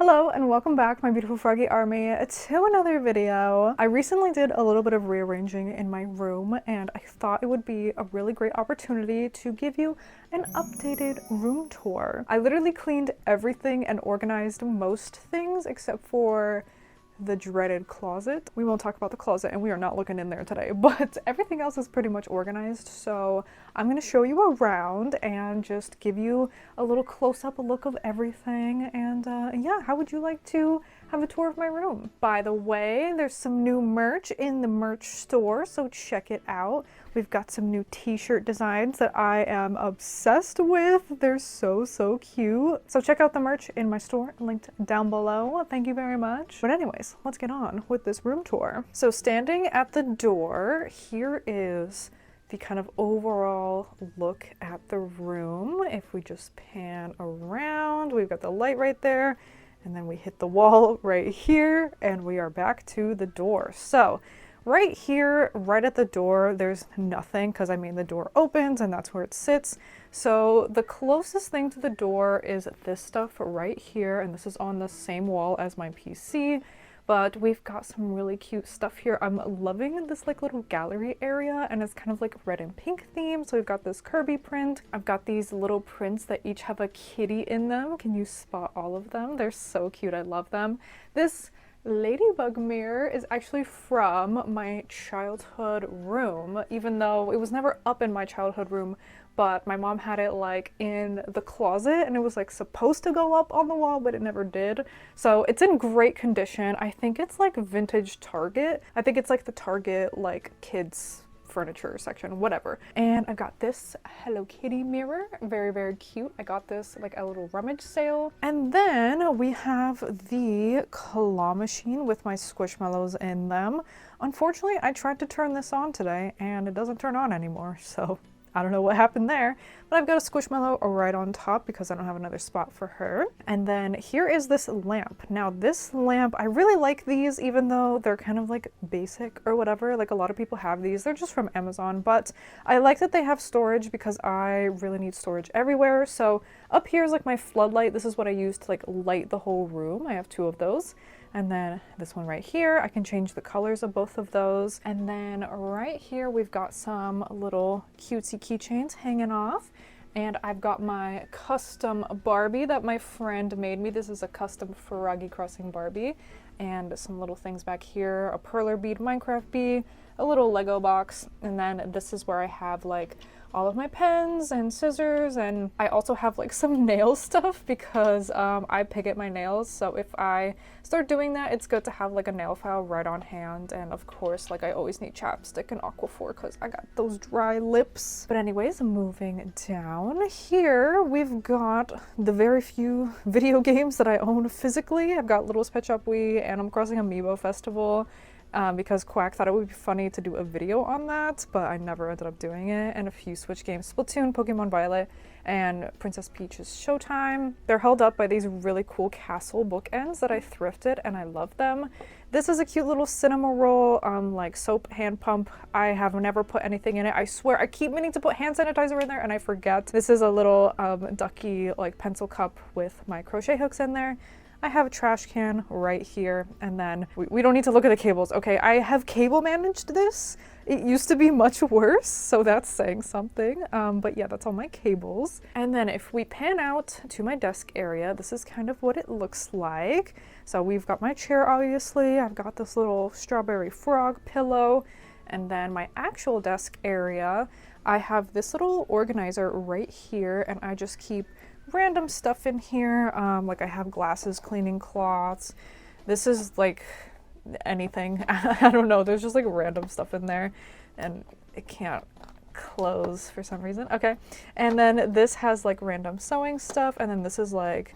Hello and welcome back, my beautiful froggy army, to another video. I recently did a little bit of rearranging in my room and I thought it would be a really great opportunity to give you an updated room tour. I literally cleaned everything and organized most things except for the dreaded closet. We won't talk about the closet and we are not looking in there today, but everything else is pretty much organized. So I'm going to show you around and just give you a little close-up look of everything. And yeah, how would you like to have a tour of my room? By the way, there's some new merch in the merch store, so check it out. We've got some new t-shirt designs that I am obsessed with. They're so cute. So check out the merch in my store, linked down below. Thank you very much. But anyways, let's get on with this room tour. So standing at the door, here is the kind of overall look at the room. If we just pan around, we've got the light right there, and then we hit the wall right here, and we are back to the door. So right here, right at the door, there's nothing because I mean the door opens and that's where it sits. So the closest thing to the door is this stuff right here, and this is on the same wall as my PC. But we've got some really cute stuff here. I'm loving this like little gallery area, and it's kind of like red and pink theme. So we've got this Kirby print. I've got these little prints that each have a kitty in them. Can you spot all of them? They're so cute. I love them. This ladybug mirror is actually from my childhood room, even though it was never up in my childhood room, but my mom had it like in the closet and it was like supposed to go up on the wall, but it never did. So it's in great condition. I think it's like vintage Target. I think it's like the Target like kids furniture section, whatever. And I've got this Hello Kitty mirror, very cute. I got this like a little rummage sale. And then we have the claw machine with my squishmallows in them. Unfortunately, I tried to turn this on today and it doesn't turn on anymore, so I don't know what happened there, but I've got a squishmallow right on top because I don't have another spot for her. And then here is this lamp. Now this lamp, I really like these, even though they're kind of like basic or whatever. Like a lot of people have these. They're just from Amazon, but I like that they have storage because I really need storage everywhere. So up here is like my floodlight. This is what I use to like light the whole room. I have two of those. And then this one right here, I can change the colors of both of those. And then right here, we've got some little cutesy keychains hanging off. And I've got my custom Barbie that my friend made me. This is a custom froggycrossing Barbie. And some little things back here, a perler bead Minecraft bee, a little Lego box. And then this is where I have like all of my pens and scissors, and I also have like some nail stuff because I pick at my nails, so if I start doing that, it's good to have like a nail file right on hand. And of course, like I always need chapstick and Aquaphor because I got those dry lips. But anyways, moving down here, we've got the very few video games that I own physically. I've got Littlest Pet Shop Wii, Animal Crossing Amiibo Festival, because Quack thought it would be funny to do a video on that, but I never ended up doing it, and a few Switch games, Splatoon, Pokemon Violet, and Princess Peach's Showtime. They're held up by these really cool castle bookends that I thrifted, and I love them. This is a cute little cinema roll, like soap hand pump. I have never put anything in it. I swear, I keep meaning to put hand sanitizer in there, and I forget. This is a little ducky like pencil cup with my crochet hooks in there. I have a trash can right here, and then we don't need to look at the cables. Okay, I have cable managed this. It used to be much worse, so that's saying something. But yeah, that's all my cables. And then if we pan out to my desk area, this is kind of what it looks like. So we've got my chair, obviously. I've got this little strawberry frog pillow. And then my actual desk area, I have this little organizer right here, and I just keep random stuff in here. Like I have glasses, cleaning cloths. This is like anything. I don't know. There's just like random stuff in there, and it can't close for some reason. Okay. And then this has like random sewing stuff, and then this is like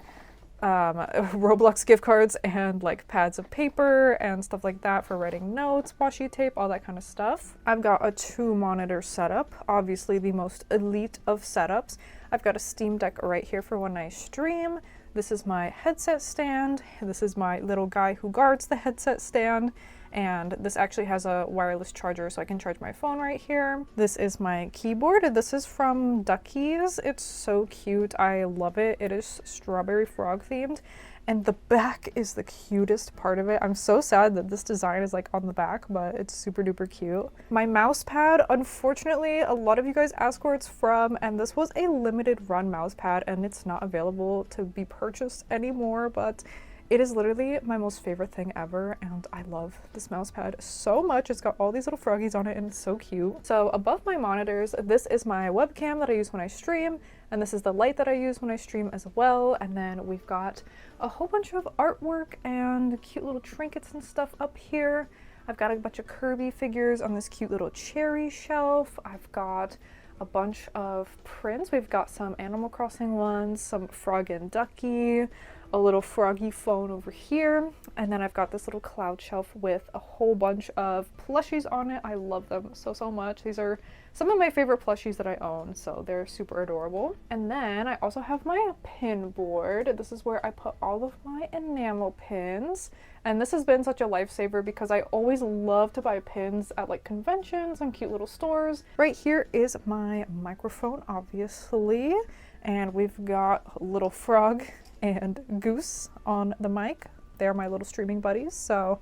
Roblox gift cards and like pads of paper and stuff like that for writing notes, washi tape, all that kind of stuff. I've got a 2-monitor setup, obviously the most elite of setups. I've got a Steam Deck right here for when I stream. This is my headset stand. This is my little guy who guards the headset stand. And this actually has a wireless charger, so I can charge my phone right here. This is my keyboard. This is from Duckies. It's so cute. I love it. It is strawberry frog themed. And the back is the cutest part of it. I'm so sad that this design is like on the back, but it's super duper cute. My mouse pad, unfortunately, a lot of you guys ask where it's from, and this was a limited run mouse pad and it's not available to be purchased anymore, but it is literally my most favorite thing ever, and I love this mouse pad so much. It's got all these little froggies on it and it's so cute. So above my monitors, this is my webcam that I use when I stream, and this is the light that I use when I stream as well. And then we've got a whole bunch of artwork and cute little trinkets and stuff up here. I've got a bunch of Kirby figures on this cute little cherry shelf. I've got a bunch of prints. We've got some Animal Crossing ones, some Frog and Ducky, a little froggy phone over here, and then I've got this little cloud shelf with a whole bunch of plushies on it. I love them so much. These are some of my favorite plushies that I own, so they're super adorable. And then I also have my pin board. This is where I put all of my enamel pins, and this has been such a lifesaver because I always love to buy pins at like conventions and cute little stores. Right here is my microphone, obviously, and we've got a little frog and Goose on the mic. They're my little streaming buddies. So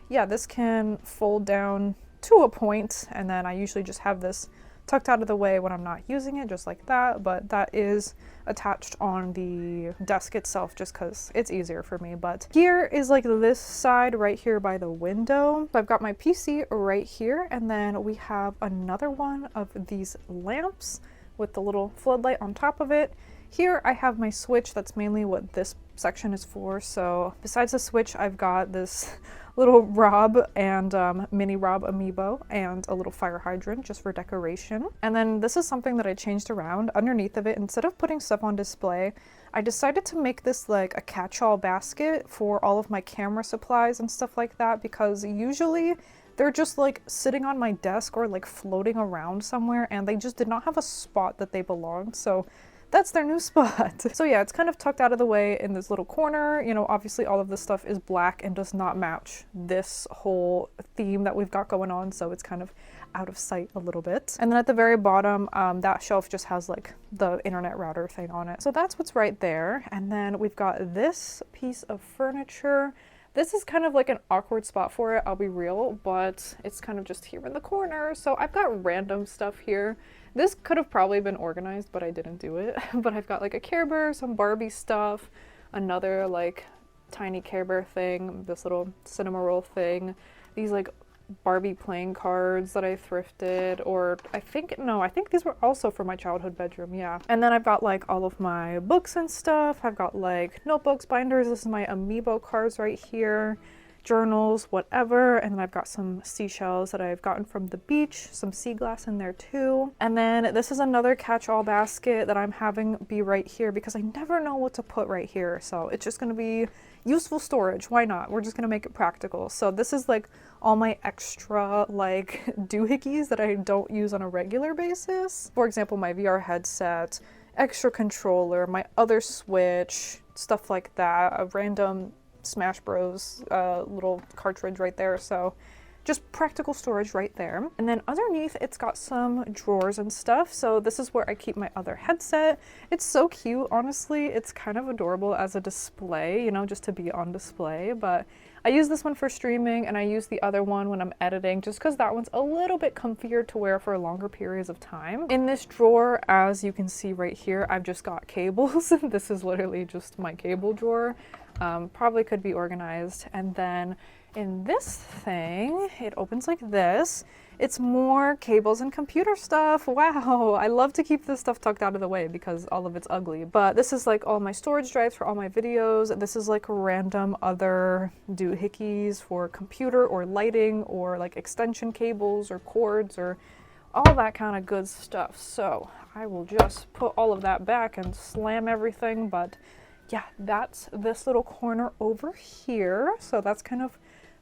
yeah, this can fold down to a point, and then I usually just have this tucked out of the way when I'm not using it, just like that, but that is attached on the desk itself just because it's easier for me. But here is like this side right here by the window. So I've got my PC right here, and then we have another one of these lamps with the little floodlight on top of it. Here I have my Switch. That's mainly what this section is for. So besides the Switch, I've got this little Rob and mini Rob amiibo and a little fire hydrant just for decoration. And then this is something that I changed around. Underneath of it, instead of putting stuff on display, I decided to make this like a catch-all basket for all of my camera supplies and stuff like that, because usually they're just like sitting on my desk or like floating around somewhere, and they just did not have a spot that they belonged. So that's their new spot. So yeah, it's kind of tucked out of the way in this little corner. You know, obviously all of this stuff is black and does not match this whole theme that we've got going on, so it's kind of out of sight a little bit. And then at the very bottom, that shelf just has like the internet router thing on it. So that's what's right there. And then we've got this piece of furniture. This is kind of like an awkward spot for it, I'll be real, but it's kind of just here in the corner. So I've got random stuff here. This could have probably been organized, but I didn't do it. But I've got like a Care Bear, some Barbie stuff, another like tiny Care Bear thing, this little cinema roll thing, these like Barbie playing cards that I thrifted, or I think these were also for my childhood bedroom, yeah. And then I've got like all of my books and stuff. I've got like notebooks, binders, this is my amiibo cards right here, journals, whatever. And then I've got some seashells that I've gotten from the beach, some sea glass in there too. And then this is another catch-all basket that I'm having be right here because I never know what to put right here. So it's just gonna be useful storage. Why not? We're just gonna make it practical. So this is like all my extra like doohickeys that I don't use on a regular basis. For example, my VR headset, extra controller, my other Switch, stuff like that, a random Smash Bros little cartridge right there. So just practical storage right there. And then underneath it's got some drawers and stuff. So this is where I keep my other headset. It's so cute, honestly. It's kind of adorable as a display, you know, just to be on display. But I use this one for streaming, and I use the other one when I'm editing just because that one's a little bit comfier to wear for longer periods of time. In this drawer, as you can see right here, I've just got cables. This is literally just my cable drawer. Probably could be organized. And then in this thing, it opens like this. It's more cables and computer stuff. Wow, I love to keep this stuff tucked out of the way because all of it's ugly. But this is like all my storage drives for all my videos. This is like random other doohickeys for computer or lighting or like extension cables or cords or all that kind of good stuff. So I will just put all of that back and slam everything. But yeah, that's this little corner over here. So that's kind of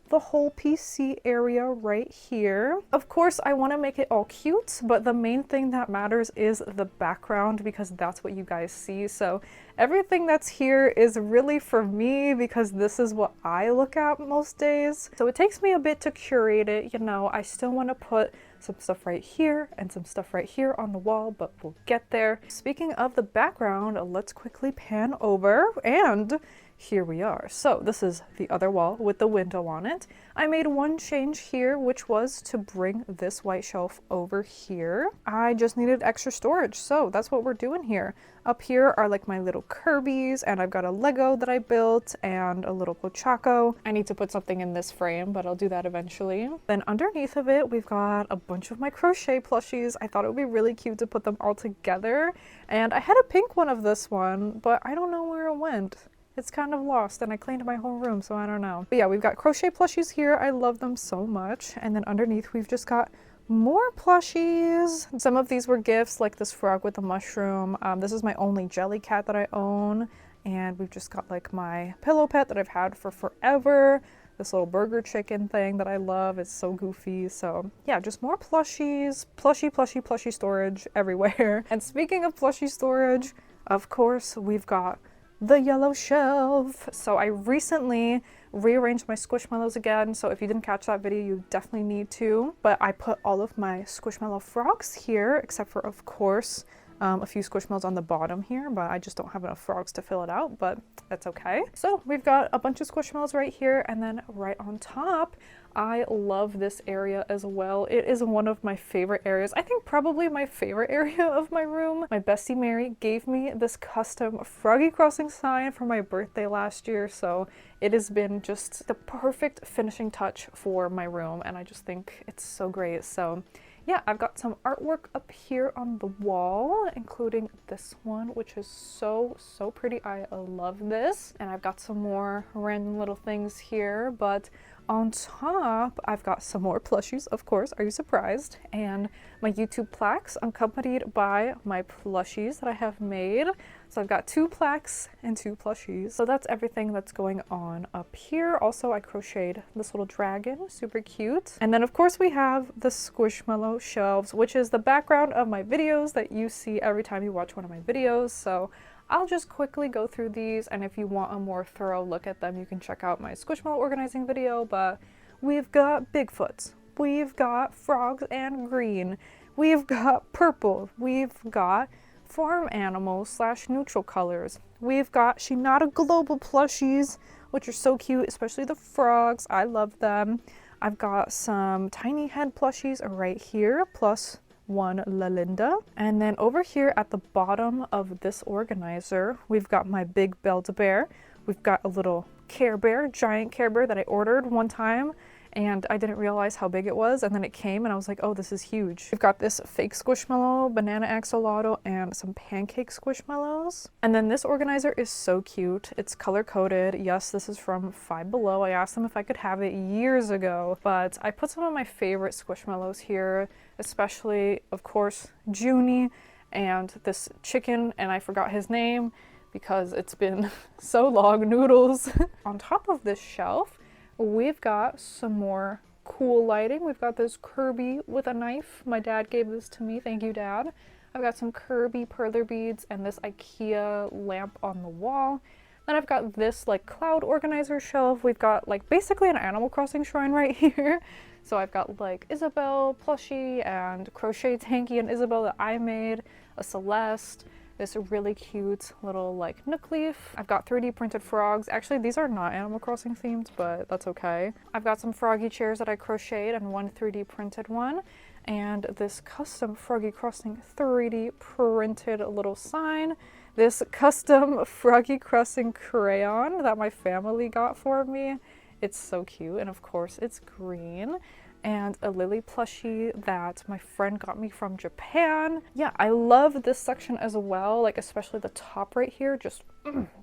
the whole PC area right here. Of course, I want to make it all cute, but the main thing that matters is the background because that's what you guys see. So everything that's here is really for me because this is what I look at most days. So it takes me a bit to curate it, you know. I still want to put some stuff right here and some stuff right here on the wall, but we'll get there. Speaking of the background, let's quickly pan over, and here we are. So this is the other wall with the window on it. I made one change here, which was to bring this white shelf over here. I just needed extra storage, so that's what we're doing here. Up here are like my little Kirby's, and I've got a Lego that I built and a little Pochaco. I need to put something in this frame, but I'll do that eventually. Then underneath of it, we've got a bunch of my crochet plushies. I thought it would be really cute to put them all together. And I had a pink one of this one, but I don't know where it went. It's kind of lost, and I cleaned my whole room, so I don't know. But yeah, we've got crochet plushies here. I love them so much. And then underneath, we've just got more plushies. Some of these were gifts, like this frog with the mushroom. This is my only jelly cat that I own. And we've just got like my pillow pet that I've had for forever. This little burger chicken thing that I love. It's so goofy. So yeah, just more plushies. Plushie storage everywhere. And speaking of plushie storage, of course, we've got the yellow shelf. So I recently rearranged my Squishmallows again, so if you didn't catch that video, you definitely need to. But I put all of my Squishmallow frogs here, except for, of course, a few Squishmallows on the bottom here, but I just don't have enough frogs to fill it out, but that's okay. So we've got a bunch of Squishmallows right here, and then right on top, I love this area as well. It is one of my favorite areas. I think probably my favorite area of my room. My bestie Mary gave me this custom Froggy Crossing sign for my birthday last year, so it has been just the perfect finishing touch for my room, and I just think it's so great. So yeah, I've got some artwork up here on the wall, including this one, which is so pretty. I love this. And I've got some more random little things here, but on top, I've got some more plushies, of course. Are you surprised? And my YouTube plaques accompanied by my plushies that I have made. So I've got 2 plaques and 2 plushies. So that's everything that's going on up here. Also, I crocheted this little dragon, super cute. And then of course we have the Squishmallow shelves, which is the background of my videos that you see every time you watch one of my videos. So I'll just quickly go through these, and if you want a more thorough look at them, you can check out my Squishmallow organizing video. But we've got Bigfoots, we've got frogs and green, we've got purple, we've got farm animals / neutral colors, we've got Shinada Global plushies, which are so cute, especially the frogs. I love them. I've got some tiny head plushies right here, plus one Lalinda. And then over here at the bottom of this organizer, we've got my big Build-A-Bear. We've got a little Care Bear, giant Care Bear that I ordered one time, and I didn't realize how big it was, and then it came and I was like, oh, this is huge. We've got this fake Squishmallow, banana axolotl, and some pancake Squishmallows. And then this organizer is so cute. It's color-coded. Yes, this is from Five Below. I asked them if I could have it years ago, but I put some of my favorite Squishmallows here, especially, of course, Junie and this chicken, and I forgot his name because it's been so long, Noodles. On top of this shelf, we've got some more cool lighting. We've got this Kirby with a knife. My dad gave this to me. Thank you, Dad. I've got some Kirby perler beads and this IKEA lamp on the wall. Then I've got this like cloud organizer shelf. We've got like basically an Animal Crossing shrine right here. So I've got like Isabelle plushie and crochet Tanky and Isabelle that I made, a Celeste, this really cute little like nook leaf. I've got 3D printed frogs. Actually, these are not Animal Crossing themed, but that's okay. I've got some froggy chairs that I crocheted and one 3D printed one. And this custom Froggy Crossing 3D printed little sign. This custom Froggy Crossing crayon that my family got for me. It's so cute, and of course it's green. And a Lily plushie that my friend got me from Japan. Yeah, I love this section as well, like especially the top right here, just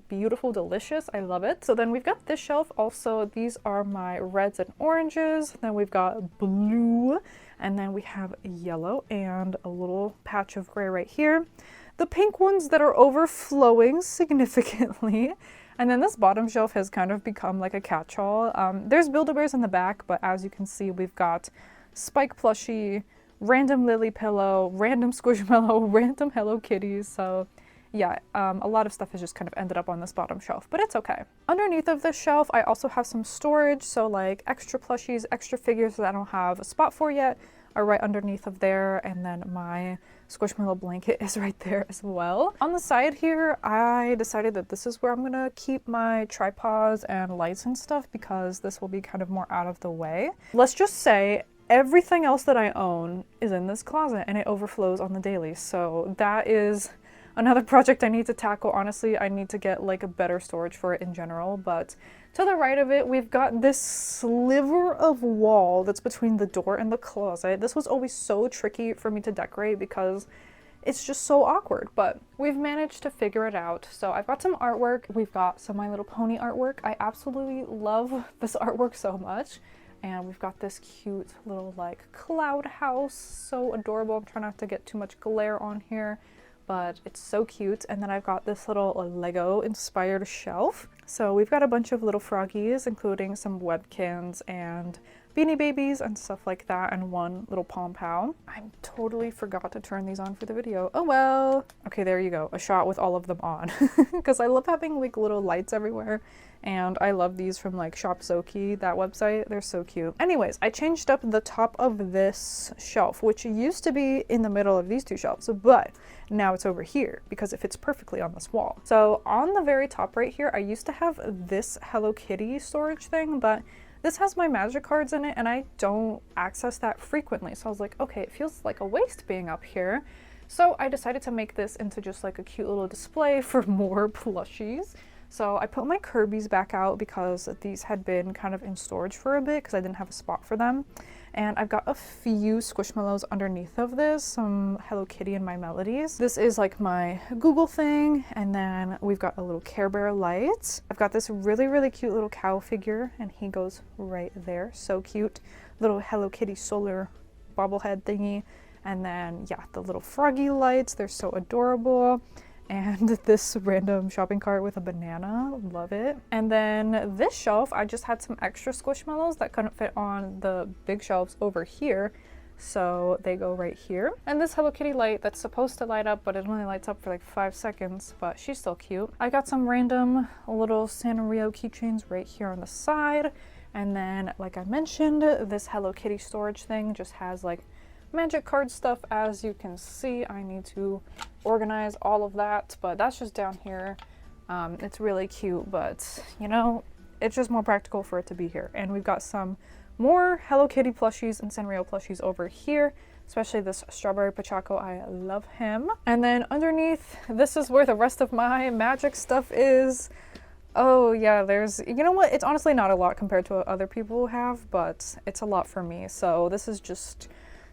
beautiful, delicious. I love it. So then we've got this shelf also. These are my reds and oranges. Then we've got blue, and then we have yellow and a little patch of gray right here. The pink ones that are overflowing significantly. And then this bottom shelf has kind of become like a catch-all. There's Build-A-Bears in the back, but as you can see, we've got Spike plushie, random Lily pillow, random Squishmallow, random Hello Kitties. So yeah, a lot of stuff has just kind of ended up on this bottom shelf, but it's okay. Underneath of this shelf, I also have some storage. So like extra plushies, extra figures that I don't have a spot for yet are right underneath of there, and then my Squishmallow blanket is right there as well. On the side here, I decided that this is where I'm gonna keep my tripods and lights and stuff because this will be kind of more out of the way. Let's just say everything else that I own is in this closet and it overflows on the daily. So that is another project I need to tackle. Honestly, I need to get like a better storage for it in general. But to the right of it, we've got this sliver of wall that's between the door and the closet. This was always so tricky for me to decorate because it's just so awkward, but we've managed to figure it out. So I've got some artwork. We've got some My Little Pony artwork. I absolutely love this artwork so much. And we've got this cute little like cloud house, so adorable. I'm trying not to get too much glare on here, but it's so cute. And then I've got this little Lego inspired shelf. So we've got a bunch of little froggies, including some Webkins and Beanie Babies and stuff like that, and one little Pom Pow. I totally forgot to turn these on for the video. Oh well. Okay, there you go. A shot with all of them on. Because I love having like little lights everywhere. And I love these from like Shop Zoki, that website. They're so cute. Anyways, I changed up the top of this shelf, which used to be in the middle of these two shelves, but now it's over here because it fits perfectly on this wall. So on the very top right here, I used to have this Hello Kitty storage thing, but this has my magic cards in it and I don't access that frequently. So I was like, okay, it feels like a waste being up here. So I decided to make this into just like a cute little display for more plushies. So I put my Kirby's back out because these had been kind of in storage for a bit because I didn't have a spot for them. And I've got a few Squishmallows underneath of this, some Hello Kitty and My Melodies. This is like my Google thing, and then we've got a little Care Bear light. I've got this really, really cute little cow figure, and he goes right there. So cute. Little Hello Kitty solar bobblehead thingy. And then, yeah, the little froggy lights. They're so adorable. And this random shopping cart with a banana, love it. And then this shelf, I just had some extra Squishmallows that couldn't fit on the big shelves over here, so they go right here. And this Hello Kitty light that's supposed to light up, but it only lights up for like 5 seconds, but she's still cute. I got some random little Sanrio keychains right here on the side. And then, like I mentioned, this Hello Kitty storage thing just has like magic card stuff. As you can see, I need to organize all of that, but that's just down here. It's really cute, but you know, it's just more practical for it to be here. And we've got some more Hello Kitty plushies and Sanrio plushies over here, especially this Strawberry Pachaco. I love him. And then underneath, this is where the rest of my magic stuff is. Oh yeah, there's, you know what, it's honestly not a lot compared to what other people have, but it's a lot for me. So this is just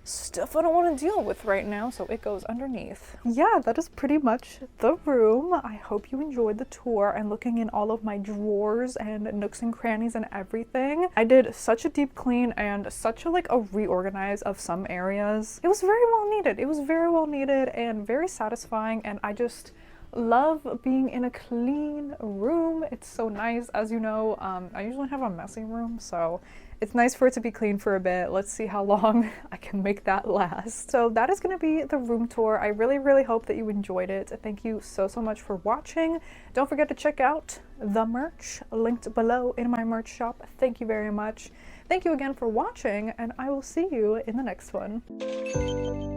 stuff I don't want to deal with right now, so it goes underneath. Yeah, that is pretty much the room. I hope you enjoyed the tour and looking in all of my drawers and nooks and crannies and everything. I did such a deep clean and such a like a reorganize of some areas. It was very well needed. It was very well needed and very satisfying, and I just love being in a clean room. It's so nice. As you know, I usually have a messy room, so it's nice for it to be clean for a bit. Let's see how long I can make that last. So that is going to be the room tour. I really, really hope that you enjoyed it. Thank you so, so much for watching. Don't forget to check out the merch linked below in my merch shop. Thank you very much. Thank you again for watching, and I will see you in the next one.